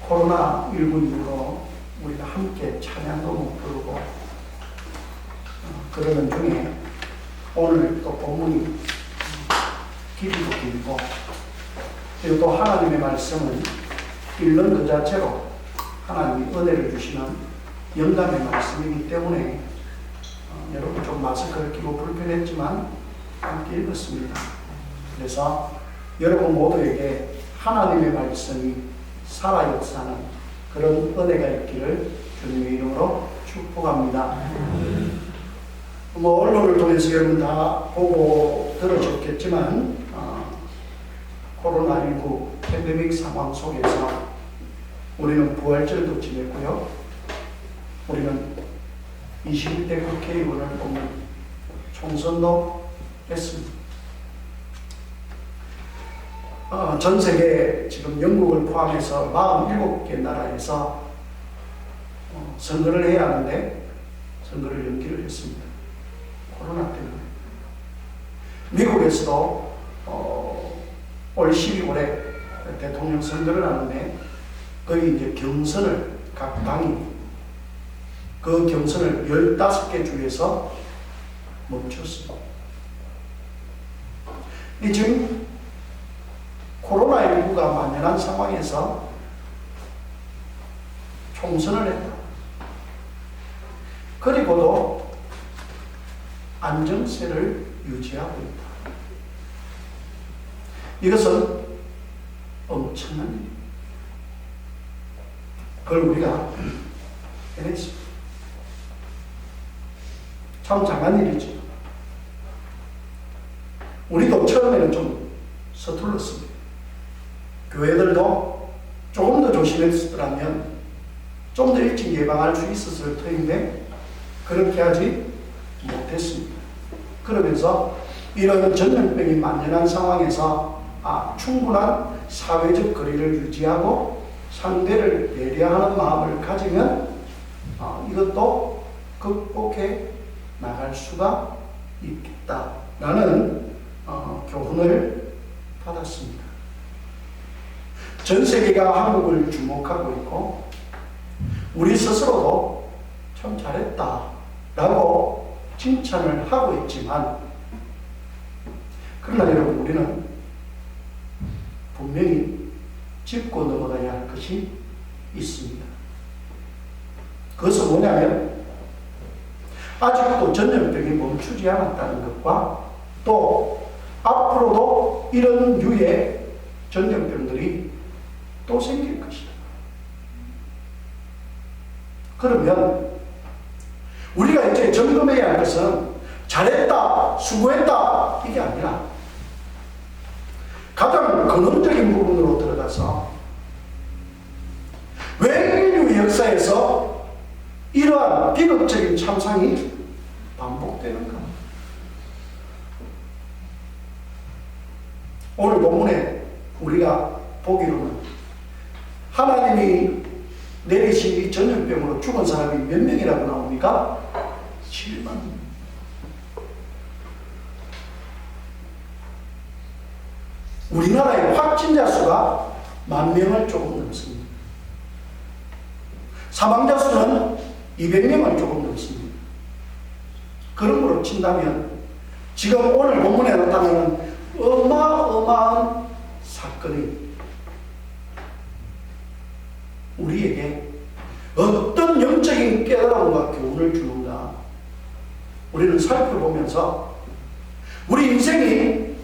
코로나19 이후로 우리가 함께 찬양도 못 부르고 그러는 중에 오늘 또 본문이 길이도 길고 그리고 또 하나님의 말씀은 읽는 그 자체로 하나님이 은혜를 주시는 영감의 말씀이기 때문에 여러분 좀 마스크를 끼고 불편했지만 함께 읽었습니다. 그래서 여러분 모두에게 하나님의 말씀이 살아 역사하는 그런 은혜가 있기를 주님의 이름으로 축복합니다. 언론을 통해서 여러분 다 보고 들으셨겠지만 코로나19 팬데믹 상황 속에서 우리는 부활절도 지냈고요. 우리는 21대 국회의원을 뽑는 총선도 했습니다. 전 세계 지금 영국을 포함해서 47개 나라에서 선거를 해야 하는데 선거를 연기를 했습니다. 코로나 때문에. 미국에서도 올 12월에 대통령 선거를 하는데 거기 이제 경선을 각 당이 그 경선을 15개 주에서 멈췄습니다. 이 지금 코로나19가 만연한 상황에서 총선을 했다. 그리고도 안정세를 유지하고 있다. 이것은 엄청난 일입니다. 그걸 우리가 해냈습니다. 참 장한 일이죠. 우리도 처음에는 좀 서툴렀습니다. 교회들도 조금 더 조심했더라면 좀 더 일찍 예방할 수 있었을 터인데 그렇게 하지 못했습니다. 그러면서 이런 전염병이 만연한 상황에서 충분한 사회적 거리를 유지하고 상대를 배려하는 마음을 가지면 이것도 극복해 나갈 수가 있겠다라는 교훈을 받았습니다. 전 세계가 한국을 주목하고 있고 우리 스스로도 참 잘했다라고 칭찬을 하고 있지만 그러나 여러분 우리는 분명히 짚고 넘어가야 할 것이 있습니다. 그것은 뭐냐면 아직도 전염병이 멈추지 않았다는 것과 또 앞으로도 이런 유의 전염병들이 또 생길 것이다. 그러면 우리가 이제 점검해야 할 것은 잘했다, 수고했다 이게 아니라 가장 근원적인 부분으로 들어가서 왜 인류 역사에서 이러한 비극적인 참상이 반복되는가? 오늘 본문에 우리가 보기로는 하나님이 내리신 이 전염병으로 죽은 사람이 몇 명이라고 나옵니까? 7만 명. 우리나라의 확진자 수가 10,000명을 조금 넘습니다. 사망자 수는 200명을 조금 넘습니다. 그런 거로 친다면 지금 오늘 본문에 나타나는 어마어마한 사건이 우리에게 어떤 영적인 깨달음과 교훈을 주는가 우리는 살펴보면서 우리 인생이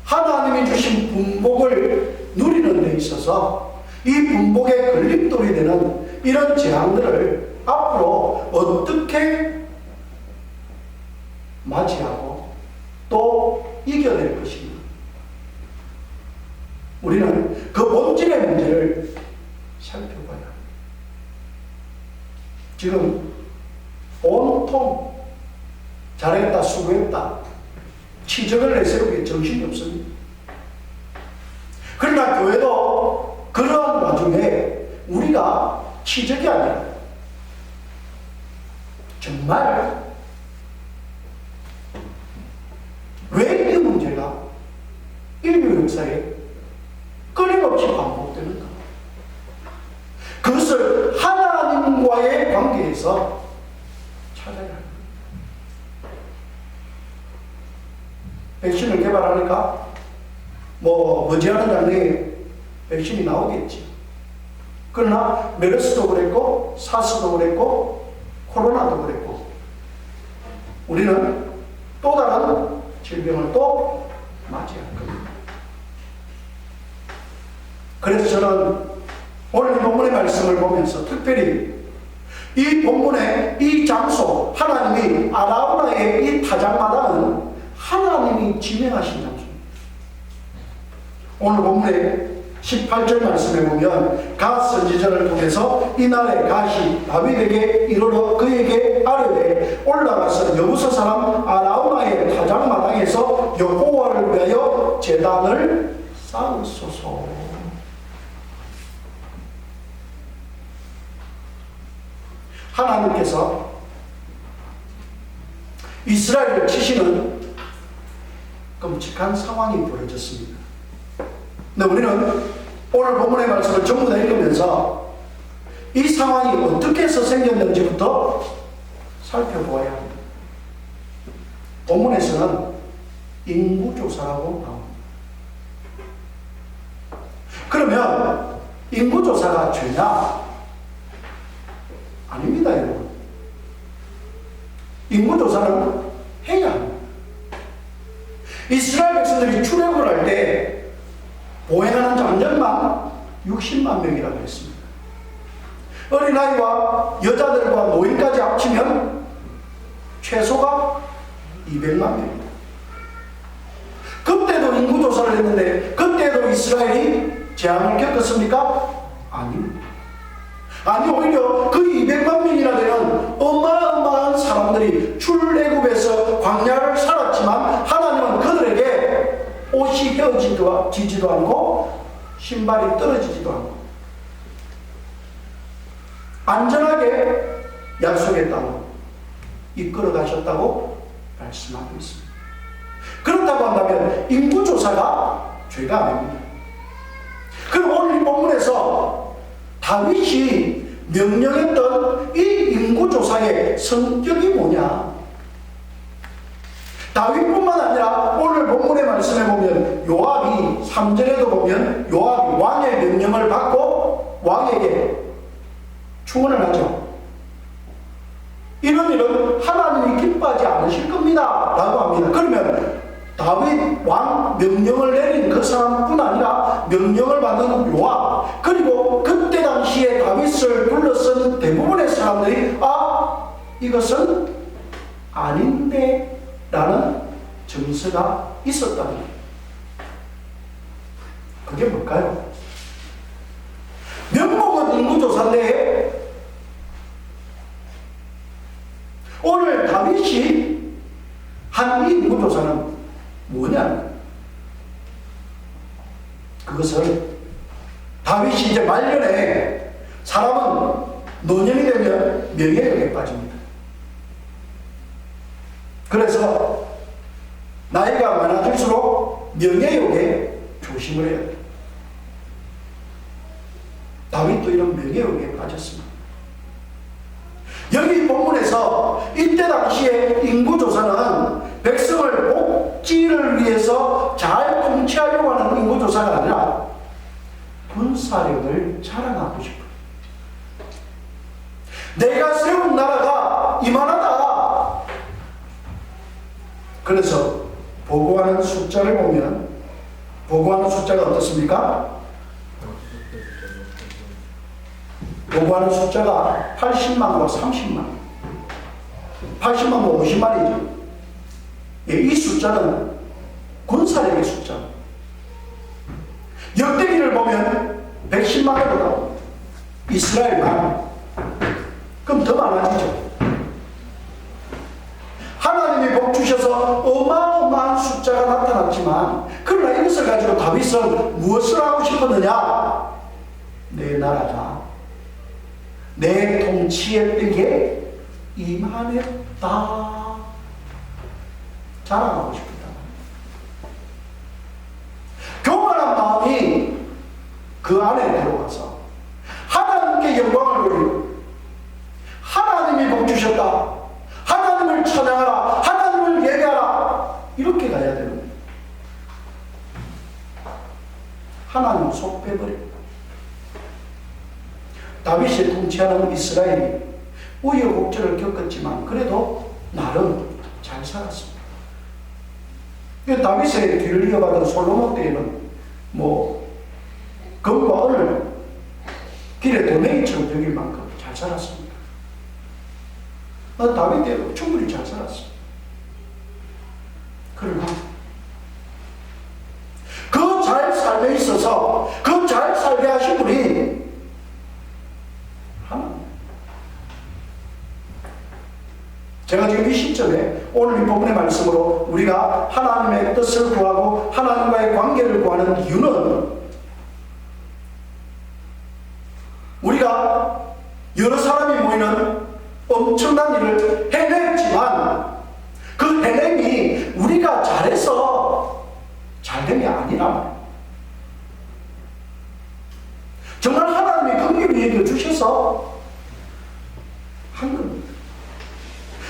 하나님이 주신 분복을 누리는 데 있어서 이 분복의 걸림돌이 되는 이런 재앙들을 앞으로 어떻게 맞이하고 또 이겨낼 것인가. 우리는 그 본질의 문제를 살펴봐야 합니다. 지금 온통 잘했다, 수고했다, 치적을 내세우기에 정신이 없습니다. 그러나 교회도 그러한 와중에 우리가 치적이 아니라 정말 왜 이 문제가 인류 역사에 끊임없이 반복되는가? 백신을 개발하니까 머지않은 장래에 백신이 나오겠지. 그러나 메르스도 그랬고 사스도 그랬고 코로나도 그랬고 우리는 또 다른 질병을 또 맞이할 겁니다. 그래서 저는 오늘 이 본문의 말씀을 보면서 특별히 이 본문의 이 장소, 하나님이 아라우나의 이 타작마당은 하나님이 지명하신 장소입니다. 오늘 본문의 18절 말씀에 보면 갓 선지자를 통해서 이날에 갓이 다윗에게 이르러 그에게 아뢰되 올라가서 여부서 사람 아라우나의 타작마당에서 여호와를 위하여 제단을 쌓으소서. 하나님께서 이스라엘을 치시는 끔찍한 상황이 벌어졌습니다. 근데 우리는 오늘 본문의 말씀을 전부 다 읽으면서 이 상황이 어떻게 해서 생겼는지부터 살펴보아야 합니다. 본문에서는 인구조사라고 나옵니다. 그러면 인구조사가 죄냐? 아닙니다, 여러분. 인구조사는 해야 합니다. 이스라엘 백성들이 출애굽을 할 때 보행하는 장정만 60만 명이라고 했습니다. 어린아이와 여자들과 노인까지 합치면 최소가 200만 명입니다. 그때도 인구조사를 했는데 그때도 이스라엘이 재앙을 겪었습니까? 아닙니다. 아니, 오히려 그 200만 명이나 되는 어마어마한 사람들이 출애굽에서 광야를 살았지만 하나님은 그들에게 옷이 헤어지지도 않고 신발이 떨어지지도 않고 안전하게 약속했다고 이끌어 가셨다고 말씀하고 있습니다. 그렇다고 한다면 인구조사가 죄가 아닙니다. 그럼 오늘 이 본문에서 다윗이 명령했던 이 인구조사의 성격이 뭐냐? 다윗뿐만 아니라 오늘 본문의 말씀에 보면 요압이 3절에도 보면 요압이 왕의 명령을 받고 왕에게 충원을 하죠. 이런 일은 하나님이 기뻐하지 않으실 겁니다 라고 합니다. 그러면 다윗 왕 명령을 내린 그 사람뿐 아니라 명령을 받는 요압, 그리고 그때 당시에 다윗을 둘러쓴 대부분의 사람들이 이것은 아닌데 라는 정서가 있었다는 거예요. 그게 뭘까요? 명목은 인구조사인데 오늘 다윗이 한 이 인구조사는 뭐냐? 그것은 다윗이 이제 말년에 사람은 노년이 되면 명예욕에 빠집니다. 그래서 나이가 많아질수록 명예욕에 조심을 해야 돼요. 다윗도 이런 명예욕에 빠졌습니다. 여기 본문에서 이때 당시에 인구조사는 백성을 복지를 위해서 잘 통치하려고 하는 인구조사가 아니라 군사력을 자랑하고 싶어요. 내가 세운 나라가 이만하다. 그래서 보고하는 숫자를 보면 보고하는 숫자가 어떻습니까? 보고하는 숫자가 80만과 30만 80만과 50만이죠. 이 숫자는 군사력의 숫자. 역대기를 보면 110만으로 나옵니다. 이스라엘만. 그럼 더 많아지죠. 하나님이 복 주셔서 어마어마한 숫자가 나타났지만 그러나 이것을 가지고 다윗은 무엇을 하고 싶었느냐? 내 나라가 내 통치의 벽에 임하였다. 자랑하고 싶다. 교만한 마음이 그 안에 들어가서 하나님께 영광을 돌리고 하나님이 복 주셨다. 하나님을 찬양하라. 하나님을 예배하라. 이렇게 가야 되는 거예요. 하나님 속 빼버립니다. 다윗이 통치하는 이스라엘이 우여곡절을 겪었지만 그래도 나름 잘 살았습니다. 다윗의 뒤를 이어받은 솔로몬 때에는 금과 은을 길에 돌멩이처럼 여길 만큼 잘 살았습니다. 다윗 때도 충분히 잘 살았습니다. 그러나 그 잘 삶에 있어서 그 잘 살게 하신 분이 하나님. 제가 지금 이 시점에 오늘 이 본문의 말씀으로 우리가 하나님의 뜻을 구하고 하나님과의 관계를 구하는 이유는 우리가 여러 사람이 모이는 엄청난 일을 해냈지만 그 해냄이 우리가 잘해서 잘된 게 아니란 말이에요. 정말 하나님의 긍휼히 여겨주셔서 한 겁니다.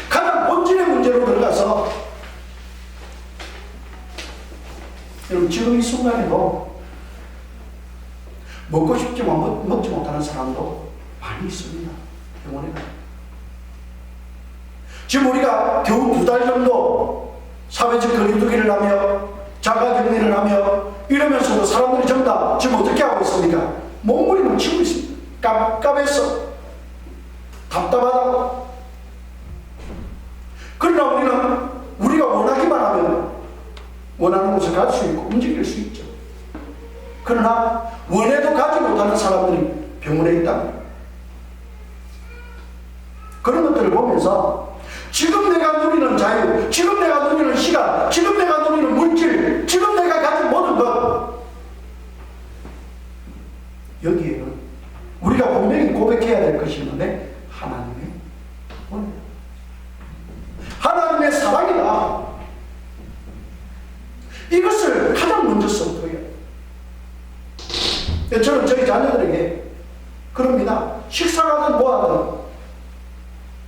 가장 본질의 문제로 들어가서 여러분 지금 이 순간에도 먹고 싶지만 먹지 못하는 사람도 많이 있습니다. 병원에 가요. 지금 우리가 겨우 2달 정도 사회적 거리두기를 하며 자가격리를 하며 이러면서도 사람들이 전부 다 지금 어떻게 하고 있습니까? 몸부림을 치고 있습니다. 깝깝해서 답답하다고. 그러나 우리는 우리가 원하기만 하면 원하는 곳에 갈 수 있고 움직일 수 있죠. 그러나 원해도 가지 못하는 사람들이 병원에 있다. 그런 것들을 보면서 지금 내가 누리는 자유, 지금 내가 누리는 시간, 지금 내가 누리는 물질, 지금 내가 가진 모든 것, 여기에는 우리가 분명히 고백해야 될 것이 있는데 하나님의 원래 하나님의 사랑이다. 이것을 가장 먼저 선포해야 해요. 저는 저희 자녀들에게 그럽니다. 식사하든 뭐하든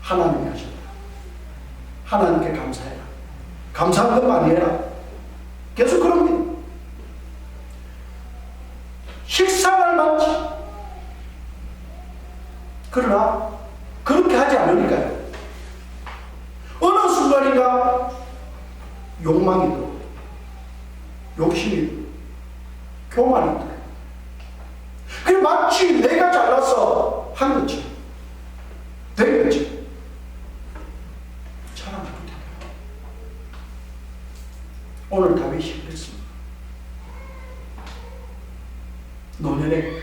하나님이 하셨다. 하나님께 감사해라. 감사한 것 많이 해라. 계속 그럽니다. 식사를 받지. 그러나 그렇게 하지 않으니까요. 어느 순간인가 욕망이 들어, 욕심이 들어, 교만이 들어. 그게 마치 내가 잘나서 한 거지, 된 거지. 잘 안 됩니다. 오늘 다윗이 그랬습니다. 노년에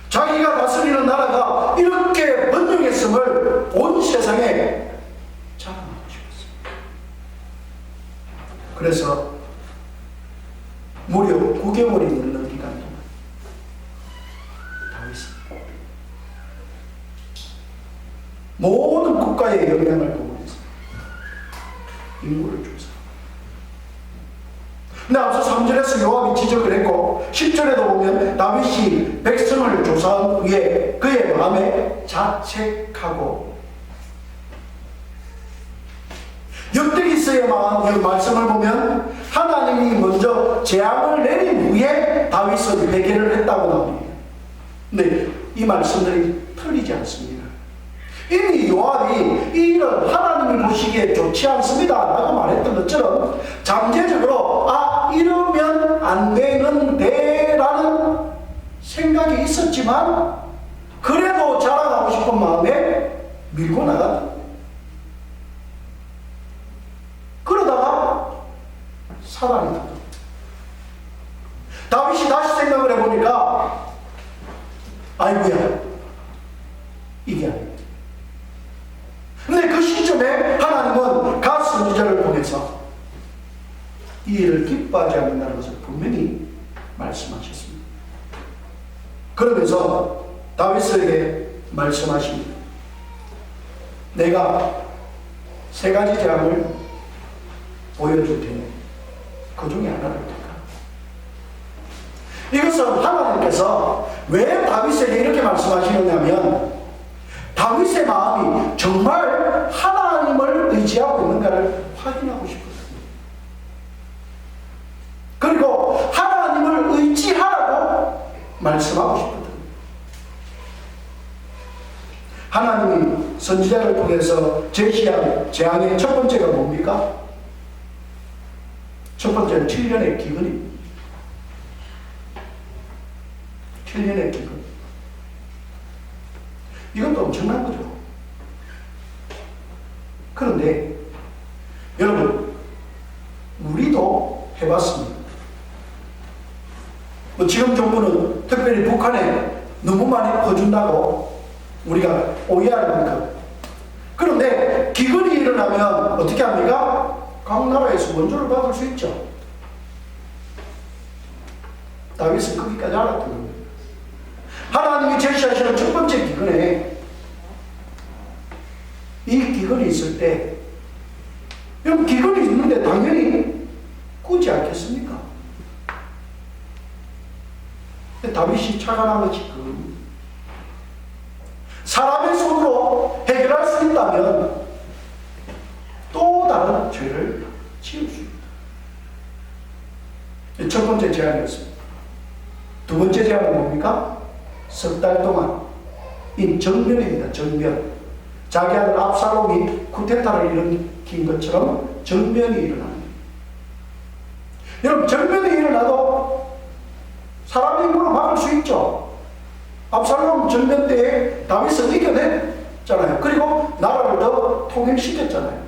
자기가 다스리는 나라가 이렇게 번영했음을 온 세상에 자랑하고 싶었습니다. 그래서 무려 9개월이 넘는 기간 동안 다윗은 모든 국가의 영향을 동원해서 인물을 조사합니다. 근데 앞서 3절에서 요압이 지적을 했고 10절에도 보면 다윗이 백성을 조사한 후에 그의 마음에 자책하고, 역대기서의 말씀을 보면 하나님이 먼저 재앙을 내린 후에 다윗은 회개를 했다고 나옵니다. 근데 이 말씀들이 틀리지 않습니다. 이미 요압이 이 일은 하나님이 보시기에 좋지 않습니다 라고 말했던 것처럼 잠재적으로 이러면 안 되는데 라는 생각이 있었지만 그래도 자랑하고 싶은 마음에 밀고 나갔다. 그러다가 사단이 다 다윗이 다시 생각을 해보니까 아이고야, 이게 아니야. 근데 그 시점에 하나님은 갓 선지자를 통해서 이 일을 기뻐하지 않는다는 것을 분명히 말씀하셨습니다. 그러면서 다윗에게 말씀하십니다. 내가 3가지 재앙을 보여줄 테니 그 중에 하나를 택하라. 이것은 하나님께서 왜 다윗에게 이렇게 말씀하시느냐면 다윗의 마음이 정말 하나님을 의지하고 있는가를 확인하고 싶었습니다. 그리고 하나님을 말씀하고 싶거든요. 하나님이 선지자를 통해서 제시한 재앙의 첫 번째가 뭡니까? 첫 번째는 7년의 기근입니다. 7년의 기근. 이것도 엄청난 거죠. 그런데 여러분, 우리도 해봤습니다. 지금 정부는 특별히 북한에 너무 많이 퍼준다고 우리가 오해하니까. 그런데 기근이 일어나면 어떻게 합니까? 각 나라에서 원조를 받을 수 있죠. 다윗은 거기까지 알았던 겁니다. 하나님이 제시하시는 첫 번째 기근에, 이 기근이 있을 때, 여러분, 기근이 있는데 당연히 꾸지 않겠습니까? 다윗이 착안한 것이 그겁니다. 사람의 손으로 해결할 수 있다면 또 다른 죄를 지을 수 있다. 첫 번째 제안이었습니다. 두 번째 제안은 뭡니까? 석 달 동안 이 정변입니다. 정변. 자기 아들 압살롬이 쿠데타를 일으킨 것처럼 정변이 일어납니다. 여러분, 정변이 일어나도 사람의 힘으로 막을 수 있죠. 압살롬 정변 때에 다윗은 이겨냈잖아요. 그리고 나라를 더 통일시켰잖아요.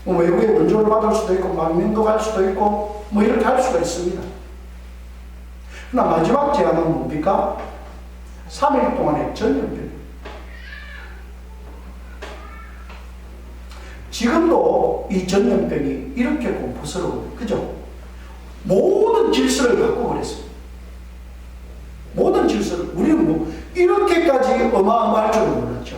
외국에 원조를 받을 수도 있고 망명도 갈 수도 있고 이렇게 할 수가 있습니다. 그러나 마지막 제안은 뭡니까? 3일 동안의 전염병. 지금도 이 전염병이 이렇게 공포스러워요. 그죠? 모든 질서를 바꿔버렸습니다. 모든 질서를. 우리는 이렇게까지 어마어마할 줄은 몰랐죠.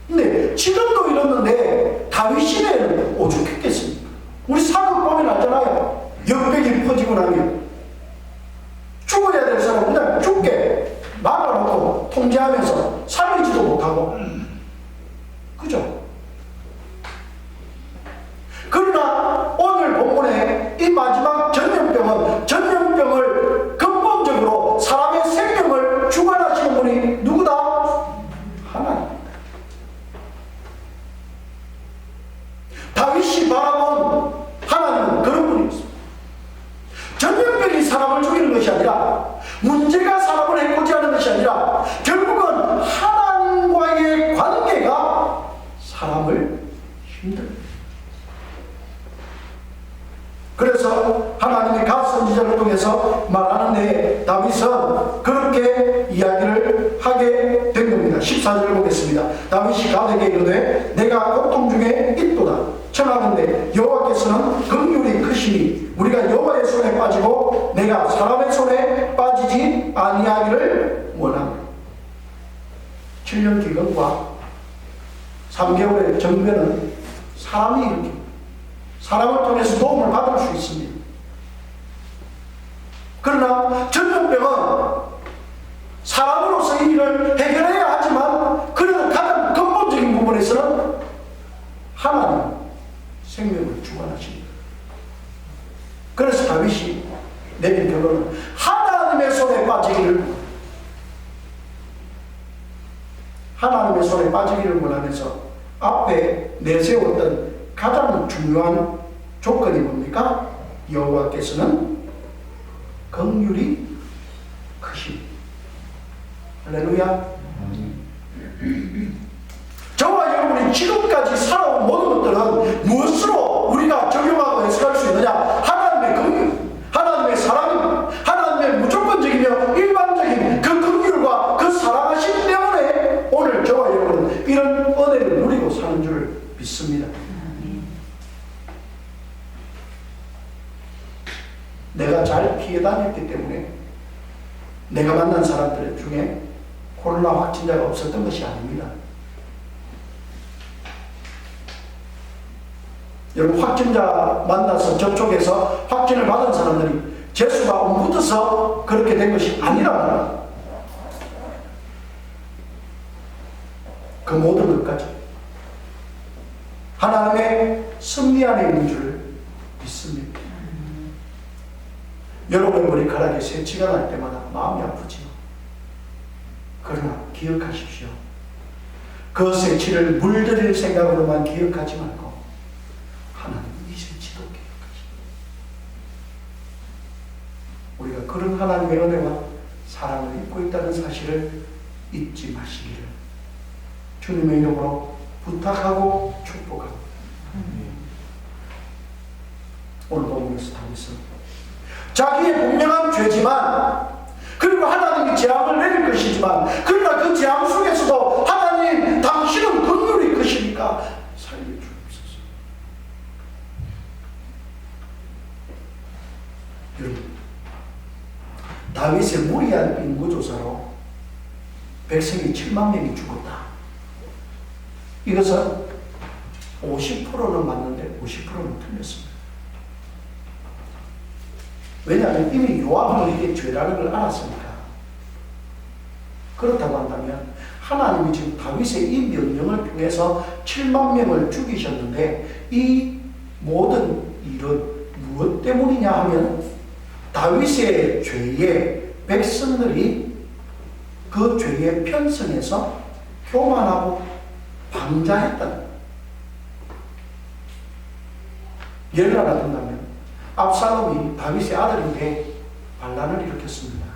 근데 지금도 이러는데 다윗 시대에는 오죽했겠습니까? 우리 사극 보면 알잖아요. 역병이 퍼지고 나면 죽어야 될 사람 그냥 죽게 막아놓고 통제하면서 살리지도 못하고. 그죠? 그러나 오늘 본문에 이 마지막 전염병은, 전염병을 근본적으로 사람의 생명을 주관하시는 분이 누구다? 하나님. 다윗이 바라본 하나님은 그런 분이었습니다. 전염병이 사람을 죽이는 것이 아니라, 문제가 사람을 해코지 하는 것이 아니라, 결국은 하나님과의 관계가 사람을 힘듭니다. 그래서 하나님이 갓 선지자를 통해서 말하는데 다윗은 그렇게 이야기를 하게 된 겁니다. 14절을 보겠습니다. 다윗이 갓에게 이르되 내가 고통 중에 있도다. 청하는데 여호와께서는 긍휼이 크시니 우리가 여호와의 손에 빠지고 내가 사람의 손에 빠지지 아니하기를 원합니다. 7년 기근과 3개월의 정변은 사람이 일으킵니다. 사람을 통해서 도움을 받을 수 있습니다. 그러나 전염병은 사람으로서 이 일을 해결해야 하지만, 그래도 가장 근본적인 부분에서는 하나님 생명을 주관하십니다. 그래서 다윗이 내린 결론은 하나님의 손에 빠지기를 원하면서 앞에 내세웠던 가장 중요한 조건이 뭡니까? 여호와께서는 긍휼이 크십니다. 할렐루야. 저와 여러분이 지금까지 살아온 모든 것들은 무엇으로 우리가 적용하고 해석할 수 있느냐? 하나님의 긍휼, 하나님의 사랑, 하나님의 무조건적이며 일반적인 그 긍휼과 그 사랑하심 때문에 오늘 저와 여러분은 이런 은혜를 누리고 사는 줄 믿습니다. 내가 잘 피해 다녔기 때문에 내가 만난 사람들 중에 코로나 확진자가 없었던 것이 아닙니다. 여러분, 확진자 만나서 접촉해서 확진을 받은 사람들이 재수가 옮붙어서 그렇게 된 것이 아니라 그 모든 것까지 하나님의 섭리 안에 있는 줄 믿습니다. 여러분의 머리카락에 새치가 날 때마다 마음이 아프지요. 그러나 기억하십시오. 그 새치를 물들일 생각으로만 기억하지 말고 하나님 이 새치도 기억하십시오. 우리가 그런 하나님의 은혜와 사랑을 입고 있다는 사실을 잊지 마시기를 주님의 이름으로 부탁하고 축복합니다. 오늘 본문에서 다윗은 자기의 분명한 죄지만, 그리고 하나님이 재앙을 내릴 것이지만, 그러나 그 재앙 속에서도 하나님 당신은 긍휼이 크시니까 살려주옵소서. 여러분, 다윗의 무리한 인구조사로 백성이 7만 명이 죽었다. 이것은 50%는 맞는데 50%는 틀렸습니다. 왜냐하면 이미 요압은 이게 죄라는 걸 알았으니까. 그렇다고 한다면 하나님이 지금 다윗의 이 명령을 통해서 7만 명을 죽이셨는데 이 모든 일은 무엇 때문이냐 하면 다윗의 죄에 백성들이 그 죄에 편성해서 교만하고 방자했다. 예를 하나 든다면 압살롬이 다윗의 아들인데 반란을 일으켰습니다.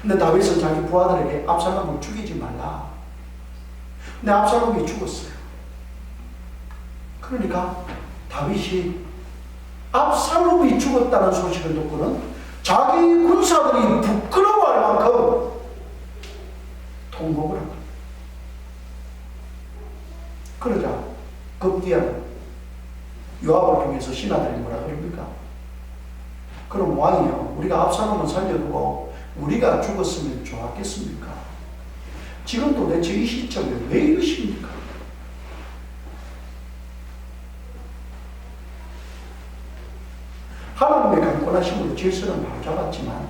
근데 다윗은 자기 부하들에게 압살롬을 죽이지 말라. 근데 압살롬이 죽었어요. 그러니까 다윗이 압살롬이 죽었다는 소식을 듣고는 자기 군사들이 부끄러워할 만큼 통곡을 합니다. 그러자 급기야는 요압을 통해서 신하들이 뭐라 그럽니까? 그럼 왕이요, 우리가 압살롬을 살려두고 우리가 죽었으면 좋았겠습니까? 지금 도대체 이 시점에 왜 이러십니까? 하나님의 강권하심으로 질서는 바로 잡았지만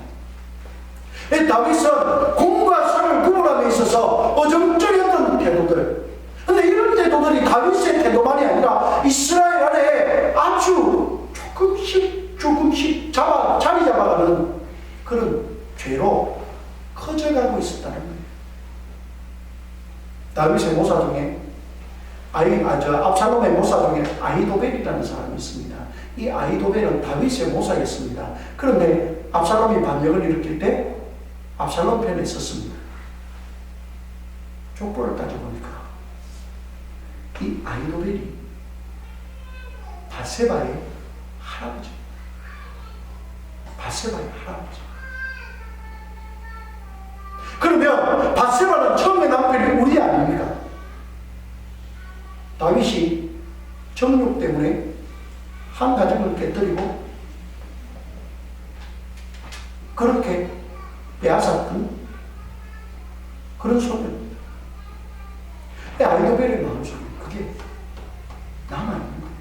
다윗은 공과 사를 구분함에 있어서 어정쩡했던 태도들, 근데 이런 태도들이 다윗의 태도만이 아니라 이스라엘 안에 아주 조금씩 자리 잡아가는 그런 죄로 커져가고 있었다는 거예요. 다윗의 모사 중에 압살롬의 모사 중에 아히도벨이라는 사람이 있습니다. 이 아히도벨은 다윗의 모사였습니다. 그런데 압살롬이 반역을 일으킬 때 압살롬 편에 섰습니다. 족보를 따져보니까 이 아히도벨이 바세바의 할아버지. 바세바의 할아버지. 그러면 바세바는 처음에 남편이 우리 아닙니까? 다윗이 정욕 때문에 한 가정을 깨뜨리고 그렇게 빼앗았던 그런 소녀입니다. 아히도벨의 마음속에 그게 남아있는 거예요.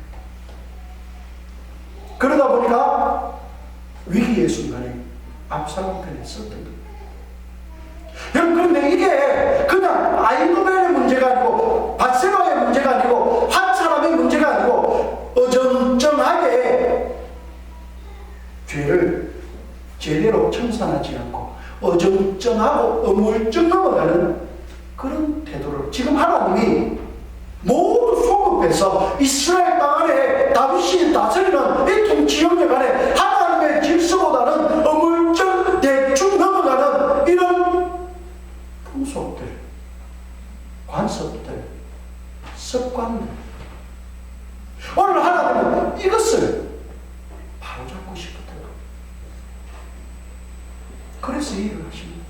그러다 보니까 위기의 순간에 압살롬 편에 섰던 거예요. 여러분, 그런데 이게 그냥 아히도벨의 문제가 아니고 밧세바의 문제가 아니고 한 사람의 문제가 아니고 어정쩡하게 죄를 제대로 청산하지 않고 어정쩡하고 어물쩡 넘어가는 그런 태도를 지금 하나님이 모두 소급해서 이스라엘 땅 안에 다윗이 다스리는 이 통치 영역 안에 하나님의 질서보다는 어물쩡 대충 넘어가는 이런 풍속들, 관습들, 습관들, 오늘 하나님은 이것을 바로잡고 싶었던 겁니다. 그래서 이 일을 하십니다.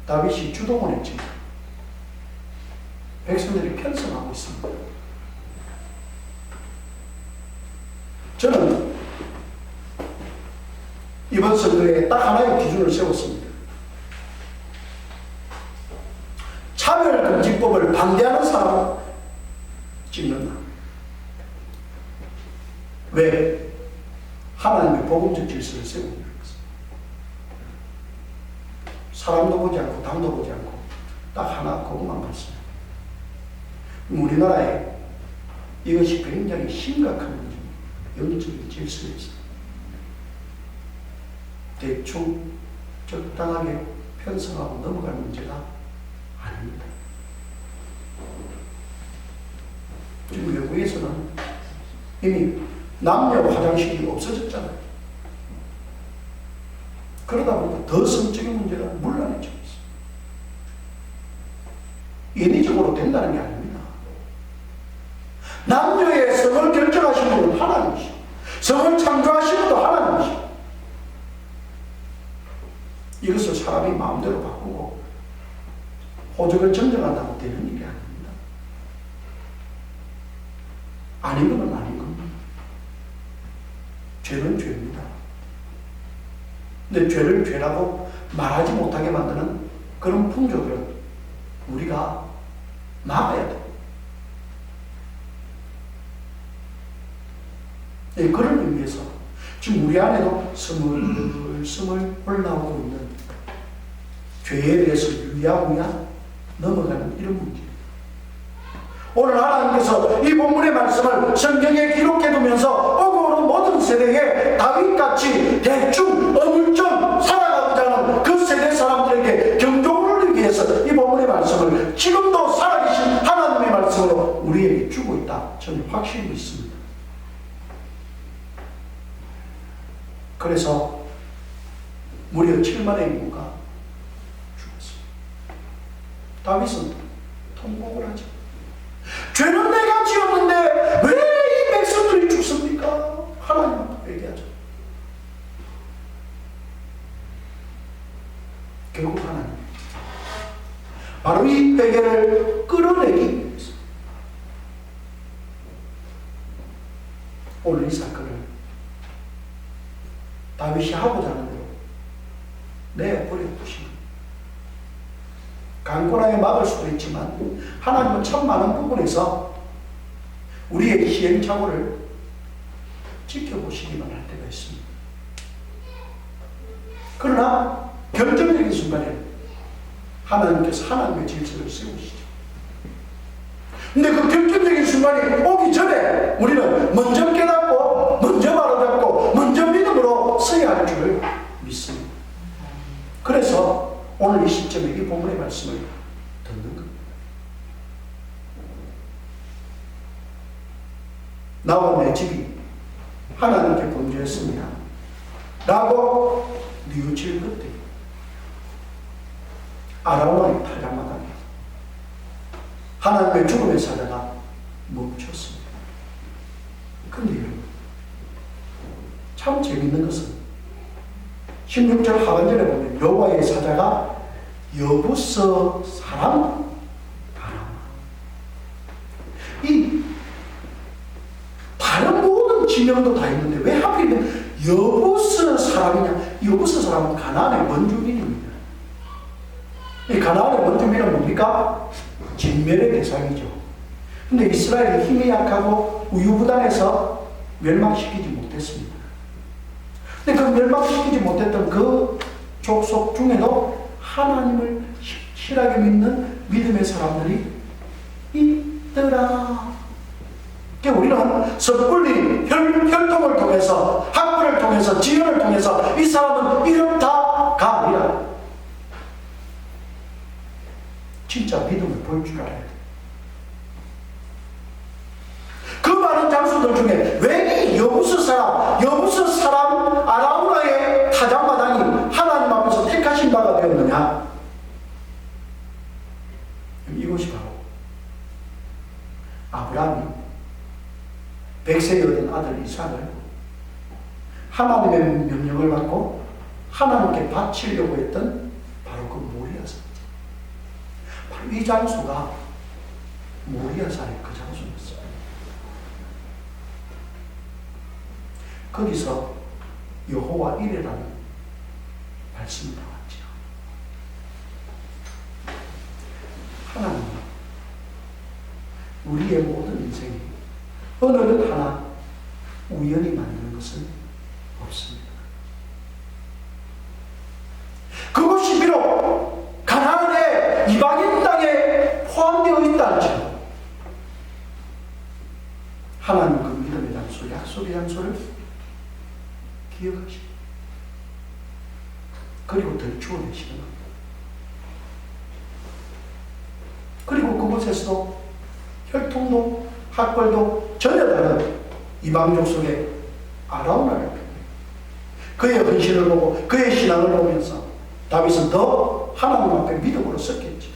다윗이 주동을 했지. 백성들이 편성하고 있습니다. 저는 이번 선거에 딱 하나의 기준을 세웠습니다. 차별금지법을 반대하는 사람은 찍는다. 왜? 하나님의 복음적 질서를 세우는 거예요. 사람도 보지 않고 당도 보지 않고 딱 하나 그것만 봤어요. 우리나라에 이것이 굉장히 심각한 문제입니다. 영적인 질서에서 대충 적당하게 편성하고 넘어갈 문제가 아닙니다. 지금 외국에서는 이미 남녀 화장실이 없어졌잖아요. 그러다 보니까 더 성적인 문제가 문란해지고 있어요. 인위적으로 된다는 게 아닙니다. 남녀의 성을 결정하신 분은 하나님이시고 성을 창조하신 분도 하나님이시고 이것을 사람이 마음대로 바꾸고 호적을 정정한다고 되는 일이 아닙니다. 아닌 건 아닌 겁니다. 죄는 죄입니다. 근데 죄를 죄라고 말하지 못하게 만드는 그런 풍조들은 우리가 막아야 돼요. 네, 그런 의미에서 지금 우리 안에도 스물스물 올라오고 있는 죄에 대해서 유야무야 넘어가는 이런 문제. 오늘 하나님께서 이 본문의 말씀을 성경에 기록해두면서 오고 오는 모든 세대에 다윗같이 대충 어물쩡 살아가고자 하는 그 세대 사람들에게 경종을 울리기 위해서 이 본문의 말씀을 지금도 살아계신 하나님의 말씀으로 우리에게 주고 있다. 저는 확실히 믿습니다. 그래서 무려 7만의 인구가 죽었습니다. 다윗은 통곡을 하죠. 죄는 내가 지었는데 왜 이 백성들이 죽습니까? 하나님한테 얘기하죠. 결국 하나님 바로 이 베개를 끌어내기 위해서 오늘 이 사건을 다윗이 하고자 하는 대로 내버려 두시고 강권하게 막을 수도 있지만 하나님은 참 많은 부분에서 우리의 시행착오를 지켜보시기만 할 때가 있습니다. 그러나 결정적인 순간에 하나님께서 하나님의 질서를 세우시죠. 근데 그 결정적인 순간이 오기 전에 우리는 먼저 깨닫고 먼저 바로잡고 먼저 믿음으로 서야 할 줄을 믿습니다. 그래서 오늘 이 시점에 이 본문의 말씀을 듣는 겁니다. 나와 내 집이 하나님께 범죄했습니다 라고 뉘우칠 그때 아라운의 타작마다 하나님의 죽음의 사자가 멈췄습니다. 근데 여러분 참 재밌는 것은 16절 하반절에 보면 여호와의 사자가 여부서 사람 바라마. 이 다른 모든 지명도 다 있는데 왜 하필이면 여부서 사람이냐? 여부서 사람은 가나안의 원주민입니다. 이 가나안의 원주민은 뭡니까? 진멸의 대상이죠. 근데 이스라엘이 힘이 약하고 우유부단해서 멸망시키지 못했습니다. 근데 그 멸망시키지 못했던 그 족속 중에도 하나님을 실하게 믿는 믿음의 사람들이 있더라. 그러니까 우리는 섣불리 혈통을 통해서 학벌을 통해서 지연을 통해서 이 사람은 이렇다가 아니라 진짜 믿음을 볼 줄 알아야 돼. 그 많은 장수들 중에 왜 이 여부서 사람 아라우나의 타작마당이 하나님 앞에서 택하신 바가 되었느냐? 이것이 바로 아브라함이 100세에 얻은 아들 이삭을 하나님의 명령을 받고 하나님께 바치려고 했던 바로 그 모리아산. 바로 이 장소가 모리아산의 그 장소였어요. 거기서 여호와 이레라는 말씀이 나왔죠. 하나님, 우리의 모든 인생이 어느 것 하나 우연히 만드는 것은 없습니다. 그것이 비록 가나안의 이방인 땅에 포함되어 있다 할지라도 하나님 그 믿음의 장소, 약속의 장소를 기억하시고 그리고 덜추어내시는 겁니다. 그리고 그곳에서도 혈통도 학벌도 전혀 다른 이방족 속에 아라우나를 펴요. 그의 헌신을 보고 그의 신앙을 보면서 다윗은 더 하나님 앞에 믿음으로 섰겠지.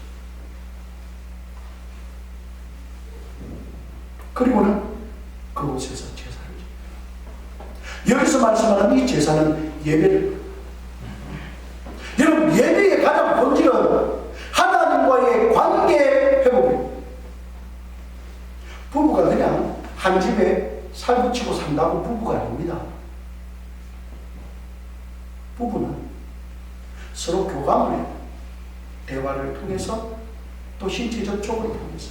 그리고는 그곳에서 제사를 지내요. 여기서 말씀하는 이 제사는 예배를. 여러분, 예배의 가장 본질은 하나님과의 관계 회복입니다. 부부가 그냥 한 집에 살붙이고 산다고 부부가 아닙니다. 부부는 서로 교감을 해요. 대화를 통해서 또 신체 접촉을 통해서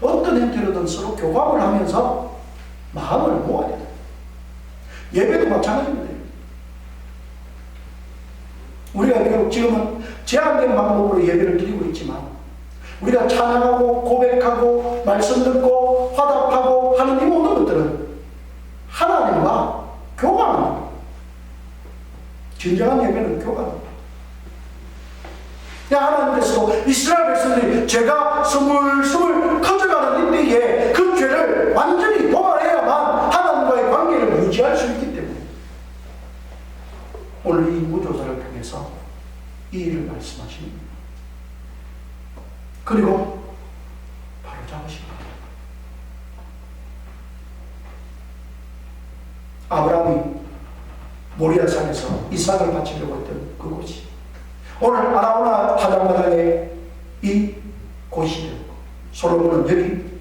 어떤 형태로든 서로 교감을 하면서 마음을 모아야 돼요. 예배도 마찬가지입니다. 우리가 비록 지금은 제한된 방법으로 예배를 드리고 있지만 우리가 찬양하고 고백하고 말씀 듣고 화답하고 하는 이 모든 것들은 하나님과 교감합니다. 진정한 예배는 교감입니다. 하나님께서도 이스라엘 백성들이 죄가 스물스물 커져가는 이때에 그 죄를 완전히 도말해야만 하나님과의 관계를 유지할 수 있기 때문에 오늘 이 무조사를 통해서 이 일을 말씀하십니다. 그리고 바로 잡으십니다. 아브라함이 모리아산에서 이삭을 바치려고 했던 그곳이 오늘 아라우나 타작마당에 이 곳이 되었고 솔로몬은 여기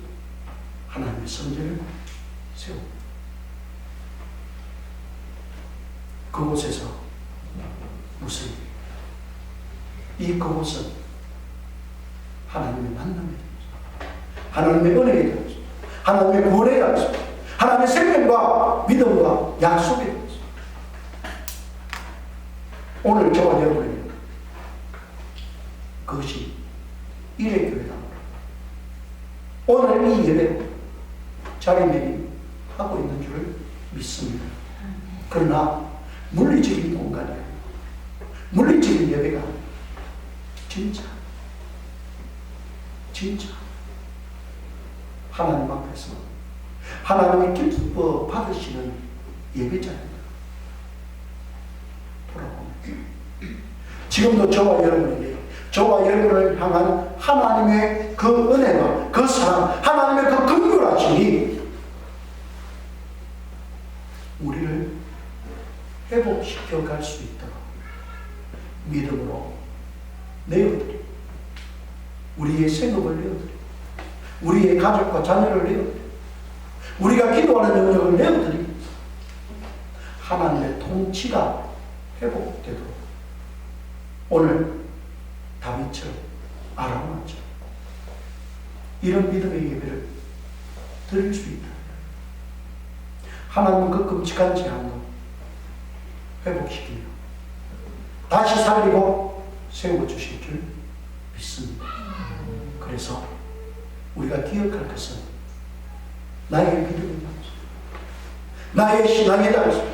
하나님의 성전을 세우고 그곳에서 무슨 이 그곳은 하나님의 만남의 장소, 하나님의 은혜의 장소, 하나님의 구원의 장소, 하나님의 생명과 믿음과 약속의 장소. 오늘 저와 여러분에게 그것이 일의 교회다. 오늘 이 예배로 자리매김하고 있는 줄을 믿습니다. 그러나 물리적인 공간이 아니고 물리적인 예배가 진짜 하나님 앞에서 하나님의 기뻐 받으시는 예배자입니다. 돌아보면 지금도 저와 여러분을 향한 하나님의 그 은혜와 그 사랑, 하나님의 그 긍휼하심이 우리를 회복시켜 갈 수 있도록 믿음으로 내어드리고 우리의 생업을 내어드리고 우리의 가족과 자녀를 내어드리고 우리가 기도하는 영역을 내어드리고 하나님의 통치가 회복되도록 오늘 다윗처럼 아라우나처럼 이런 믿음의 예배를 드릴 수 있다. 하나님은 그 끔찍한 재앙을 회복시키며 다시 살리고 세워주실 줄 믿습니다. 그래서 우리가 기억할 것은 나의 믿음의 장소, 나의 신앙의 장소,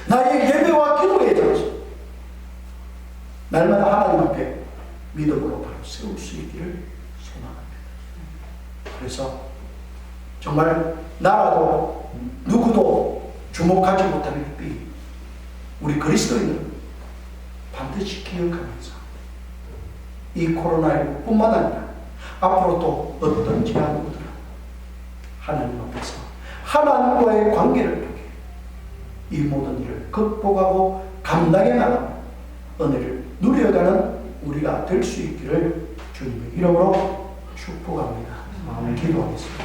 나의 예배와 기도의 장소, 날마다 하나님 앞에 믿음으로 바로 세울 수 있기를 소망합니다. 그래서 정말 나라도 누구도 주목하지 못하는 일이 우리 그리스도인들은 반드시 기억하면서 이 코로나19 뿐만 아니라 앞으로 또 어떤 재앙이 오더라 하나님 앞에서 하나님과의 관계를 통해 이 모든 일을 극복하고 감당해 나가는 은혜를 누려가는 우리가 될 수 있기를 주님의 이름으로 축복합니다. 기도하겠습니다.